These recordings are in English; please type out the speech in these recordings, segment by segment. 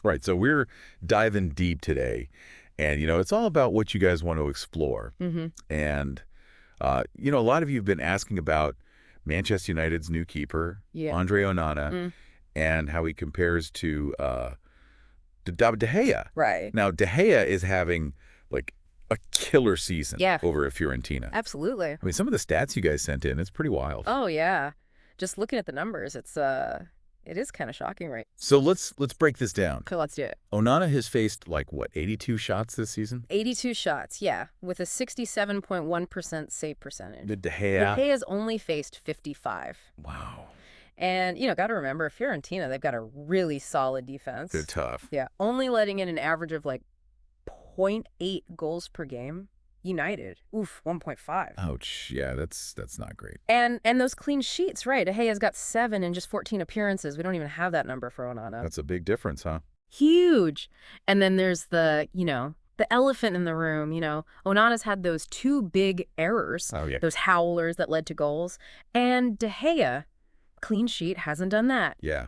Right. So we're diving deep today. And, it's all about what you guys want to explore. Mm-hmm. And, a lot of you have been asking about Manchester United's new keeper, Yeah. Andre Onana, Mm. and how he compares to David De Gea. Right. Now, De Gea is having, like, a killer season Yeah. over at Fiorentina. Absolutely. I mean, some of the stats you guys sent in, it's pretty wild. Oh, yeah. Just looking at the numbers, it is kind of shocking, right? So let's break this down. Okay, let's do it. Onana has faced, like, what, 82 shots this season? 82 shots, yeah, with a 67.1% save percentage. The De De Gea. Gea's only faced 55. Wow. And, got to remember, Fiorentina, they've got a really solid defense. They're tough. Yeah, only letting in an average of, like, 0.8 goals per game. United, 1.5. Ouch. Yeah, that's not great. And those clean sheets, right. De Gea's got 7 in just 14 appearances. We don't even have that number for Onana. That's a big difference, huh? Huge. And then there's the elephant in the room, Onana's had those 2 big errors, Oh, yeah. those howlers that led to goals. And De Gea, clean sheet, hasn't done that. Yeah.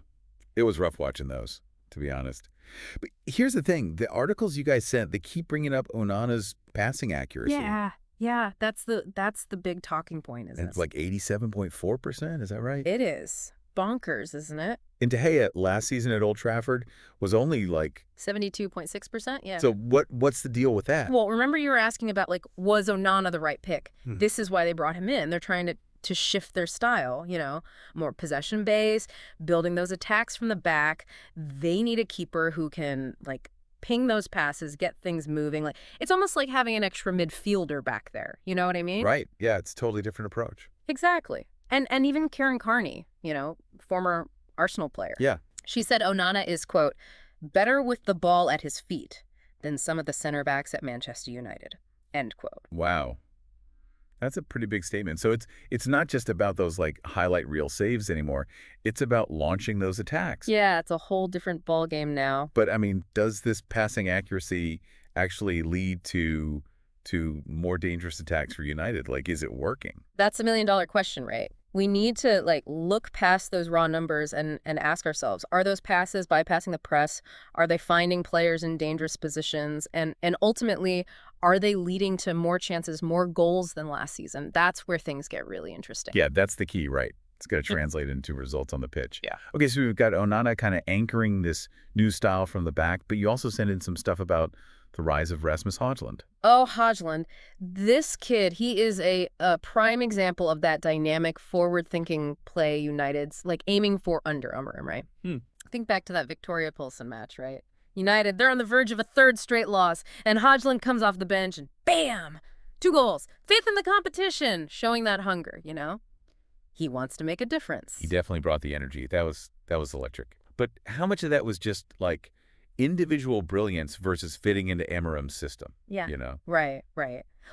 It was rough watching those, to be honest. But here's the thing. The articles you guys sent, they keep bringing up Onana's passing accuracy. Yeah. That's the big talking point, isn't it? It's like 87.4%. Is that right? It is. Bonkers, isn't it? And De Gea last season at Old Trafford was only like 72.6%, yeah. So what's the deal with that? Well, remember you were asking about, like, was Onana the right pick? Hmm. This is why they brought him in. They're trying to shift their style, more possession base, building those attacks from the back. They need a keeper who can, like, ping those passes, get things moving. Like, it's almost like having an extra midfielder back there. You know what I mean? Right. Yeah, it's a totally different approach. Exactly. And even Karen Carney, former Arsenal player. Yeah. She said Onana is, quote, better with the ball at his feet than some of the center backs at Manchester United, end quote. Wow. That's a pretty big statement. So it's not just about those, like, highlight reel saves anymore. It's about launching those attacks. Yeah, it's a whole different ball game now. But, I mean, does this passing accuracy actually lead to more dangerous attacks for United? Like, is it working? That's $1 million question, right? We need to, like, look past those raw numbers and ask ourselves, are those passes bypassing the press? Are they finding players in dangerous positions? And ultimately, are they leading to more chances, more goals than last season? That's where things get really interesting. Yeah, that's the key, right? It's got to translate into results on the pitch. Yeah. Okay, so we've got Onana kind of anchoring this new style from the back, but you also sent in some stuff about the rise of Rasmus Højlund. Oh, Højlund. This kid, he is a prime example of that dynamic, forward-thinking play United's, like, aiming for under Amorim, right? Think back to that Victoria Pilsen match, right? United, they're on the verge of a 3rd straight loss, and Højlund comes off the bench and bam! 2 goals. 5th in the competition, showing that hunger, He wants to make a difference. He definitely brought the energy. That was electric. But how much of that was just, like, individual brilliance versus fitting into Amorim's system? Yeah. Right.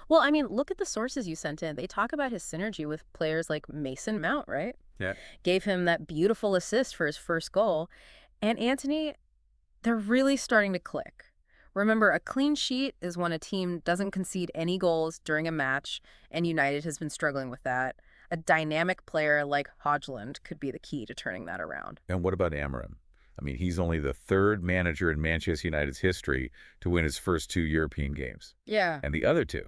Well, I mean, look at the sources you sent in. They talk about his synergy with players like Mason Mount, right? Yeah. Gave him that beautiful assist for his first goal. And Antony, they're really starting to click. Remember, a clean sheet is when a team doesn't concede any goals during a match, and United has been struggling with that. A dynamic player like Højlund could be the key to turning that around. And what about Amorim? I mean, he's only the 3rd manager in Manchester United's history to win his first 2 European games. Yeah. And the other 2,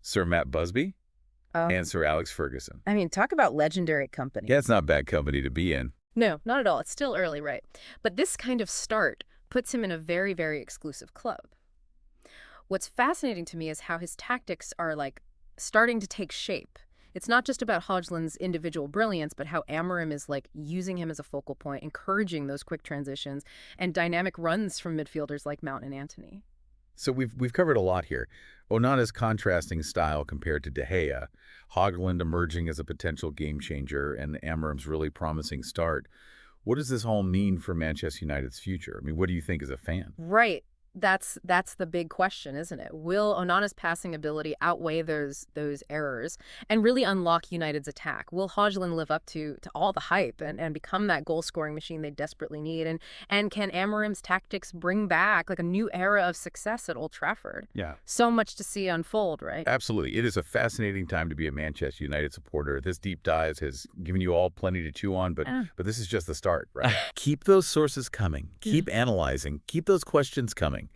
Sir Matt Busby and Sir Alex Ferguson. I mean, talk about legendary company. Yeah, it's not bad company to be in. No, not at all. It's still early, right? But this kind of start puts him in a very, very exclusive club. What's fascinating to me is how his tactics are, like, starting to take shape. It's not just about Højlund's individual brilliance, but how Amorim is, like, using him as a focal point, encouraging those quick transitions and dynamic runs from midfielders like Mount and Antony. So we've covered a lot here. Onana's contrasting style compared to De Gea, Højlund emerging as a potential game changer, and Amorim's really promising start. What does this all mean for Manchester United's future? I mean, what do you think as a fan? Right. That's the big question, isn't it? Will Onana's passing ability outweigh those errors and really unlock United's attack? Will Højlund live up to all the hype and become that goal-scoring machine they desperately need? And can Amorim's tactics bring back like a new era of success at Old Trafford? Yeah. So much to see unfold, right? Absolutely. It is a fascinating time to be a Manchester United supporter. This deep dive has given you all plenty to chew on, but this is just the start, right? Keep those sources coming. Keep analyzing. Keep those questions coming.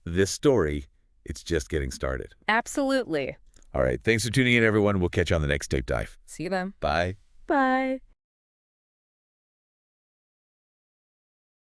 This story, it's just getting started. Absolutely. All right. Thanks for tuning in, everyone. We'll catch you on the next deep dive. See you then. Bye. Bye.